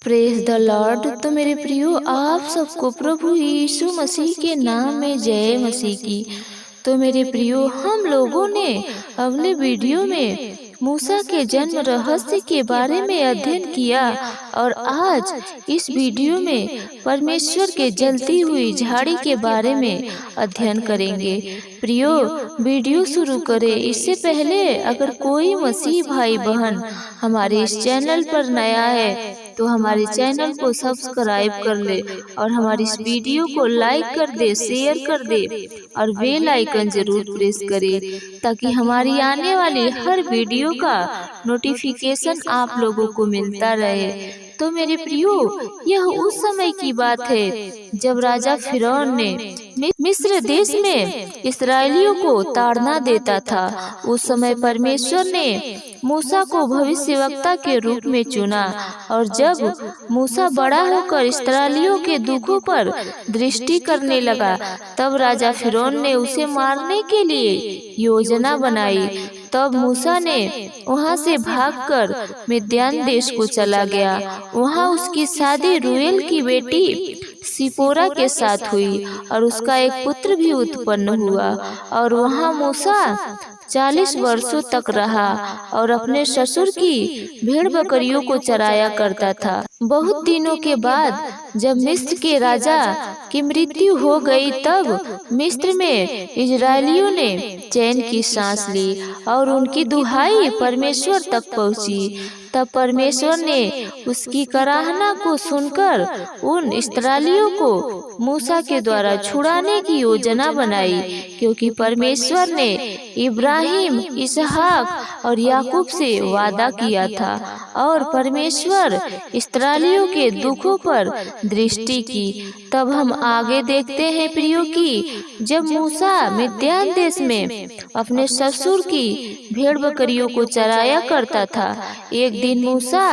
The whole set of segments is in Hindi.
Praise the Lord. तो मेरे प्रियो, आप सबको प्रभु यीशु मसीह के नाम में जय मसीह की। तो मेरे प्रियो, हम लोगों ने अगले वीडियो में मूसा के जन्म रहस्य के बारे में अध्ययन किया और आज इस वीडियो में परमेश्वर के जलती हुई झाड़ी के बारे में अध्ययन करेंगे। प्रियो, वीडियो शुरू करें इससे पहले अगर कोई मसीह भाई बहन हमारे इस चैनल पर नया है तो हमारे चैनल को सब्सक्राइब कर ले और हमारी इस वीडियो को लाइक कर दे, शेयर कर दे और बेल आइकन जरूर प्रेस करे ताकि हमारी आने वाली हर वीडियो का नोटिफिकेशन आप लोगों को मिलता रहे। तो मेरे प्रियो, यह उस समय की बात है जब राजा फिरौन ने मिस्र देश में इस्राएलियों को ताड़ना देता था। उस समय परमेश्वर ने मूसा को भविष्यवक्ता के रूप में चुना और जब मूसा बड़ा होकर इस्राएलियों के दुखों पर दृष्टि करने लगा तब राजा फिरौन ने उसे मारने के लिए योजना बनाई। तब मूसा ने वहां से भागकर मिद्यान देश को चला गया। वहां उसकी शादी रूएल की बेटी सिपोरा के साथ हुई और उसका एक पुत्र भी उत्पन्न हुआ। और वहां मूसा 40 वर्षों तक रहा और अपने ससुर की भेड़ बकरियों को चराया करता था। बहुत दिनों के बाद जब मिस्र के राजा की मृत्यु हो गई तब मिस्र में इजरायलियों ने चैन की सांस ली और उनकी दुहाई परमेश्वर तक पहुंची। तब परमेश्वर ने उसकी कराहना को सुनकर उन इस्राएलियों को मूसा के द्वारा छुड़ाने की योजना बनाई, क्योंकि परमेश्वर ने इब्राहिम, इसहाक और याकूब से वादा किया था और परमेश्वर इस्राएलियों के दुखों पर दृष्टि की। तब हम आगे देखते हैं प्रियो कि जब मूसा मिद्यान देश में अपने ससुर की भेड़ बकरियों को चराया करता था, एक दिन मूसा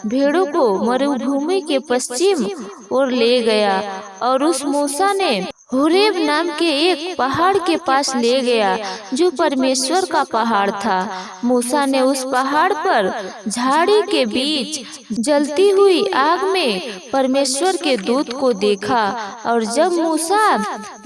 भेड़ों को मरुभूमि के पश्चिम ओर ले गया और उस मूसा ने होरेब नाम के एक पहाड़ के पास ले गया जो परमेश्वर का पहाड़ था। मूसा ने उस पहाड़ पर झाड़ी के बीच जलती हुई आग में परमेश्वर के दूत को देखा और जब मूसा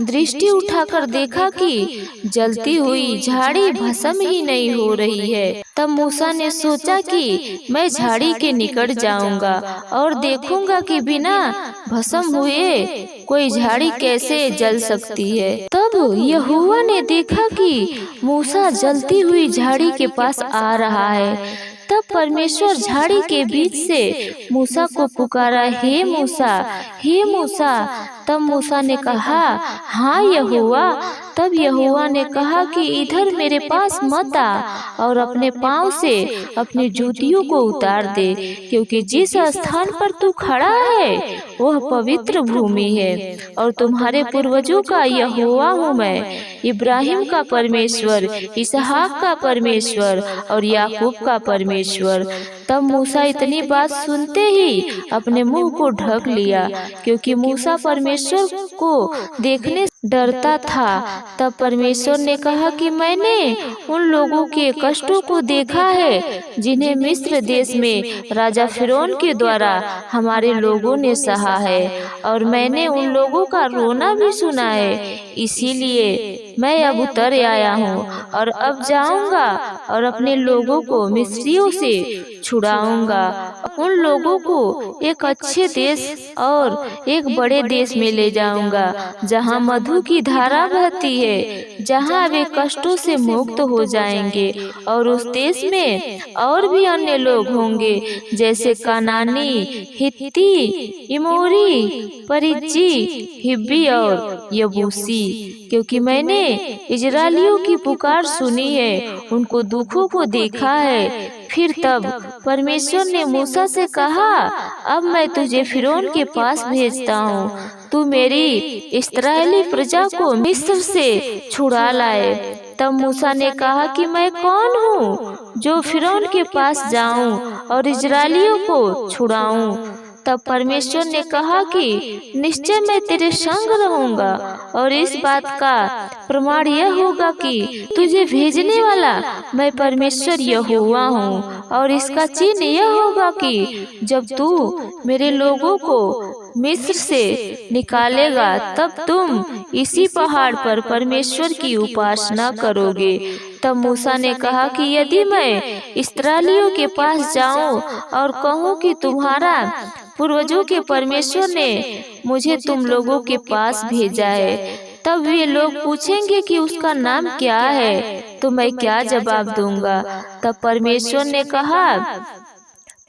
दृष्टि उठाकर देखा कि जलती हुई झाड़ी भस्म ही नहीं हो रही है, तब मूसा ने सोचा कि मैं झाड़ी के निकट जाऊंगा और देखूंगा कि बिना भस्म हुए कोई झाड़ी कैसे जल सकती है। तब यहोवा ने देखा कि मूसा जलती हुई झाड़ी के पास आ रहा है। तब परमेश्वर झाड़ी के बीच से मूसा को पुकारा, हे मूसा, हे मूसा। तब मूसा ने कहा, हाँ यहोवा। तब यहोवा ने कहा कि इधर मेरे पास मत आ और अपने पाँव से अपनी जूतियों को उतार दे, क्योंकि जिस स्थान पर तू खड़ा है वह पवित्र भूमि है और तुम्हारे पूर्वजों का यहोवा हूँ मैं, इब्राहिम का परमेश्वर, इसहाक का परमेश्वर और याकूब का परमेश्वर। तब मूसा इतनी बात सुनते ही अपने मुंह को ढक लिया, क्योंकि मूसा परमेश्वर को देखने डरता था। तब परमेश्वर ने कहा कि मैंने उन लोगों के कष्टों को देखा है जिन्हें मिस्र देश में राजा फिरौन के द्वारा हमारे लोगों ने सहा है, और मैंने उन लोगों का रोना भी सुना है। इसीलिए मैं अब उतर आया हूँ और अब जाऊंगा और अपने लोगों को मिस्रियों से छुड़ाऊंगा, उन लोगों को एक अच्छे देश और एक बड़े देश में ले जाऊंगा जहाँ मधु की धारा बहती है, जहाँ वे कष्टों से मुक्त हो जाएंगे। और उस देश में और भी अन्य लोग होंगे, जैसे कनानी, हित्ती, इमोरी, परिज्जी, हिब्बी और यबूसी, क्योंकि मैंने इजरायलियों की पुकार सुनी है, उनको दुखों को देखा है। फिर तब परमेश्वर ने मूसा से कहा, अब मैं तुझे फिरौन के पास भेजता हूँ, तू मेरी इस्राएली प्रजा को मिस्र से छुड़ा लाए। तब मूसा ने कहा कि मैं कौन हूँ जो फिरौन के पास जाऊँ और इजरायलियों को छुड़ाऊँ। तब परमेश्वर ने कहा कि निश्चय मैं तेरे संग रहूंगा, और इस बात का प्रमाण यह होगा कि तुझे भेजने वाला मैं परमेश्वर यहोवा हूँ। और इसका चिन्ह यह होगा कि जब तू मेरे लोगों को मिस्र से निकालेगा, तब तुम इसी पहाड़ पर परमेश्वर की उपासना करोगे। तब मूसा ने कहा कि यदि मैं इस्राएलियों के पास जाऊं और कहूं कि तुम्हारा पूर्वजों के परमेश्वर ने मुझे तुम लोगों के पास भेजा है, तब वे लोग पूछेंगे कि उसका नाम क्या है, तो मैं क्या जवाब दूंगा? तब परमेश्वर ने कहा,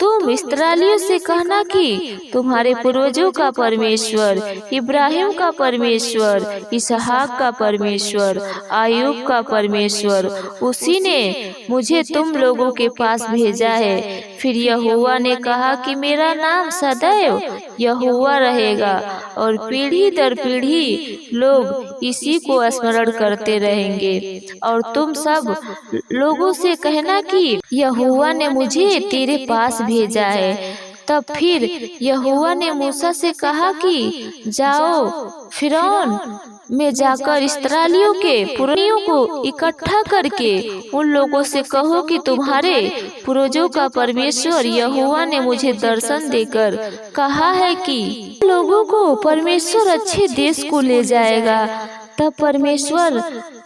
तुम इस्राएलियों से कहना कि तुम्हारे पूर्वजों का परमेश्वर, इब्राहिम का परमेश्वर, इसहाक का परमेश्वर, आयूब का परमेश्वर, उसी ने मुझे तुम लोगों के पास भेजा है। फिर यहोवा ने कहा कि मेरा नाम सदैव यहोवा रहेगा, और पीढ़ी दर पीढ़ी लोग इसी को स्मरण करते रहेंगे। और तुम सब लोगों से कहना कि यहोवा ने मुझे तेरे पास भेजा है। तब फिर यहोवा ने मूसा से कहा कि जाओ, फिरौन में जाकर इस्राएलियों के पुरनियों को इकट्ठा करके उन लोगों से कहो कि तुम्हारे पूर्वजों का परमेश्वर यहोवा ने मुझे दर्शन देकर कहा है कि लोगों को परमेश्वर अच्छे देश को ले जाएगा। तब परमेश्वर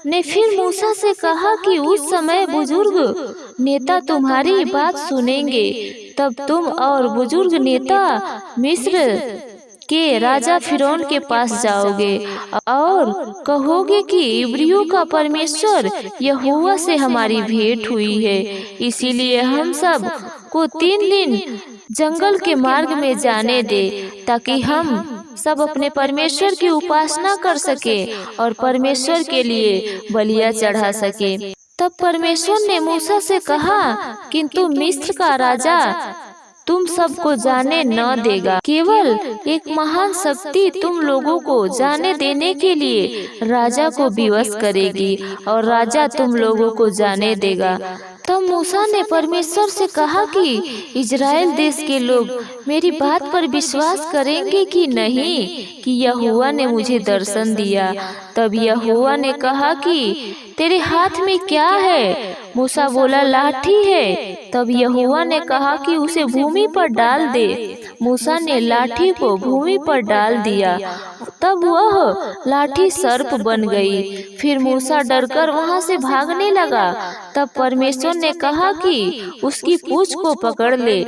ने फिर मूसा से कहा कि उस समय बुजुर्ग नेता तुम्हारी बात सुनेंगे। तब तुम और बुजुर्ग नेता मिस्र के राजा फिरौन के पास जाओगे और कहोगे कि इब्रियों का परमेश्वर यहोवा से हमारी भेंट हुई है, इसीलिए हम सब को 3 दिन जंगल के मार्ग में जाने दे, ताकि हम सब अपने परमेश्वर की उपासना कर सके और परमेश्वर के लिए बलियां चढ़ा सके। तब परमेश्वर ने मूसा से कहा, किंतु मिस्र का राजा तुम सबको जाने न देगा। केवल एक महान शक्ति तुम लोगों को जाने देने के लिए राजा को विवश करेगी, और राजा तुम लोगों को जाने देगा। तब मूसा ने परमेश्वर से कहा कि इजराइल देश के लोग मेरी बात पर विश्वास करेंगे कि नहीं कि यहोवा ने मुझे दर्शन दिया? तब यहोवा ने कहा कि तेरे हाथ में क्या है? मूसा बोला, लाठी है। तब यहोवा ने कहा कि उसे भूमि पर डाल दे। मूसा ने लाठी को भूमि पर डाल दिया, तब वह लाठी सर्प बन गई। फिर मूसा डरकर वहां से भागने लगा। तब परमेश्वर ने कहा कि उसकी पूंछ को पकड़ ले।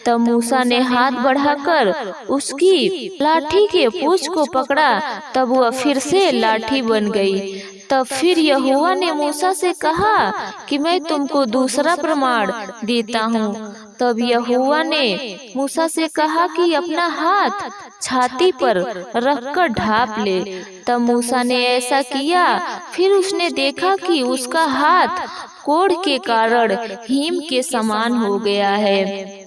तब मूसा ने हाथ बढ़ाकर उसकी लाठी के पूंछ को पकड़ा, तब वह फिर से लाठी बन गई। तब फिर यहोवा ने मूसा से कहा कि मैं तुमको दूसरा प्रमाण देता हूँ। तब यहोवा ने मूसा से कहा कि अपना हाथ छाती पर रखकर ढांप ले। तब मूसा ने ऐसा किया। फिर उसने देखा कि उसका हाथ कोढ़ के कारण हिम के समान हो गया है।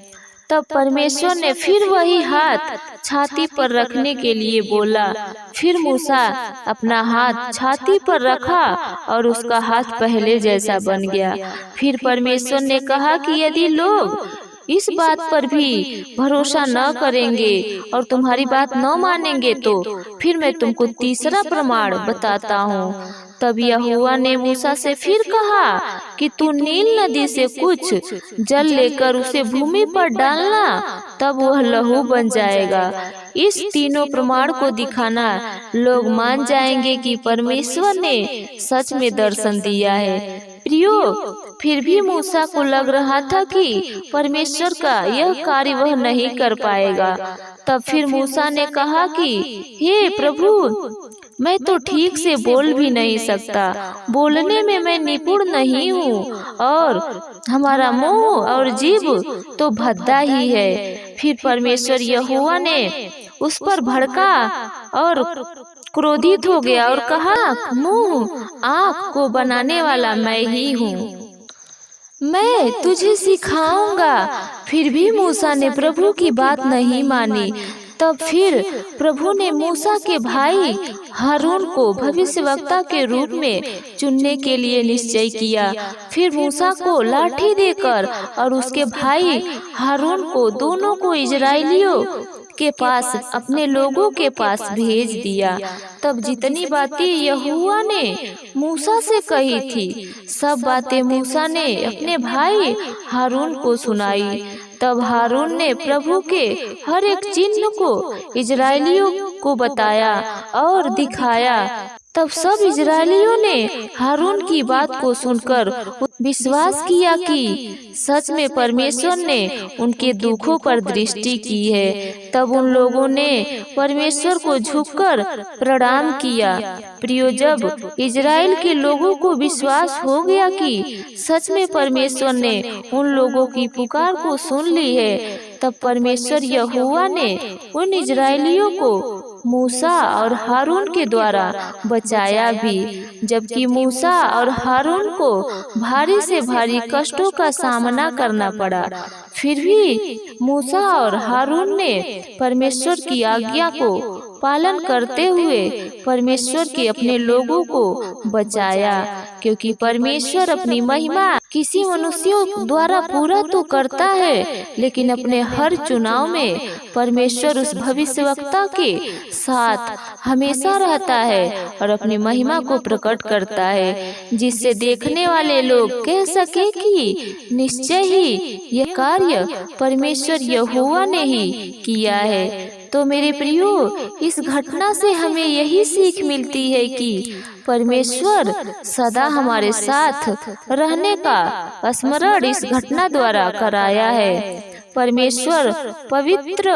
तब परमेश्वर ने फिर वही हाथ छाती पर रखने के लिए बोला। फिर मूसा अपना हाथ छाती पर रखा और उसका हाथ पहले जैसा बन गया। फिर परमेश्वर ने कहा कि यदि लोग इस बात पर भी भरोसा न करेंगे और तुम्हारी बात न मानेंगे, तो फिर मैं तुमको तीसरा प्रमाण बताता हूँ। तब यहोवा ने मूसा से फिर कहा कि तू नील नदी से कुछ जल लेकर उसे भूमि पर डालना, तब वह लहू बन जाएगा। इस तीनों प्रमाण को दिखाना, लोग मान जाएंगे कि परमेश्वर ने सच में दर्शन दिया है। प्रियो, फिर भी मूसा को लग रहा था कि परमेश्वर का यह कार्य वह नहीं कर पाएगा। तब फिर मूसा ने कहा कि हे प्रभु, मैं तो ठीक से बोल भी नहीं सकता, बोलने में मैं निपुण नहीं हूँ, और हमारा मुंह और जीभ तो भद्दा ही है। फिर परमेश्वर यहोवा ने उस पर भड़का और क्रोधित हो गया और कहा, मुंह आँख को बनाने वाला मैं ही हूँ, मैं तुझे सिखाऊंगा। फिर भी मूसा ने प्रभु की बात नहीं मानी। तब फिर प्रभु ने मूसा के भाई हारून को भविष्यवक्ता के रूप में चुनने के लिए निश्चय किया। फिर मूसा को लाठी देकर और उसके भाई हारून को दोनों को इजराइलियों के पास, अपने लोगों के पास भेज दिया। तब जितनी बातें यहोवा ने मूसा से कही थी, सब बातें मूसा ने अपने भाई हारून को सुनाई। तब हारून ने प्रभु के हर एक चिन्ह को इजराइलियों को बताया और दिखाया। तब सब इजराइलियों ने हारून की बात को सुनकर विश्वास किया कि सच में परमेश्वर ने उनके दुखों पर दृष्टि की है। तब उन लोगों ने परमेश्वर को झुककर प्रणाम किया। प्रियो, जब इजराइल के लोगों को विश्वास हो गया कि सच में परमेश्वर ने उन लोगों की पुकार को सुन ली है, तब परमेश्वर यहोवा ने उन इजराइलियों को मूसा और हारून के द्वारा बचाया भी। जबकि मूसा और हारून को भारी से भारी कष्टों का सामना करना पड़ा, फिर भी मूसा और हारून ने परमेश्वर की आज्ञा को पालन करते हुए परमेश्वर के अपने लोगों को बचाया। क्योंकि परमेश्वर अपनी महिमा किसी मनुष्यों द्वारा पूरा तो करता है, लेकिन अपने हर चुनाव में परमेश्वर उस भविष्यवक्ता के साथ हमेशा रहता है और अपनी महिमा को प्रकट करता है, जिससे देखने वाले लोग कह सके कि निश्चय ही यह कार्य परमेश्वर यहोवा ने ही किया है। तो मेरे प्रियो, इस घटना से हमें यही सीख मिलती है कि परमेश्वर सदा हमारे साथ रहने का स्मरण इस घटना द्वारा कराया है। परमेश्वर पवित्र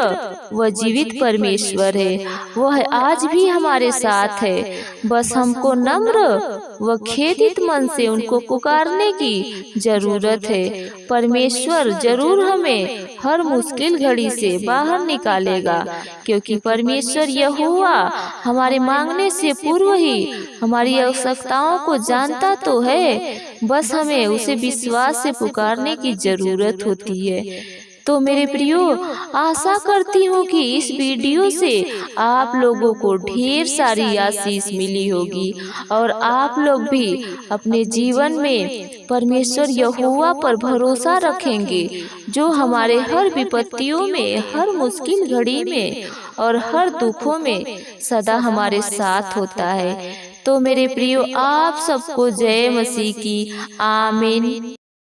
व जीवित परमेश्वर है, वह आज भी हमारे साथ है। बस हमको नम्र व खेदित मन से उनको पुकारने की जरूरत है। परमेश्वर जरूर हमें हर मुश्किल घड़ी से बाहर निकालेगा, क्योंकि परमेश्वर यहोवा हमारे मांगने से पूर्व ही हमारी आवश्यकताओं को जानता तो है, बस हमें उसे विश्वास से पुकारने की जरूरत होती है। तो मेरे प्रियो, आशा करती हूँ कि इस वीडियो से आप लोगों को ढेर सारी आशीष मिली होगी और आप लोग भी अपने जीवन में परमेश्वर यहोवा पर भरोसा रखेंगे, जो हमारे हर विपत्तियों में, हर मुश्किल घड़ी में और हर दुखों में सदा हमारे साथ होता है। तो मेरे प्रियो, आप सबको जय मसीह की। आमीन।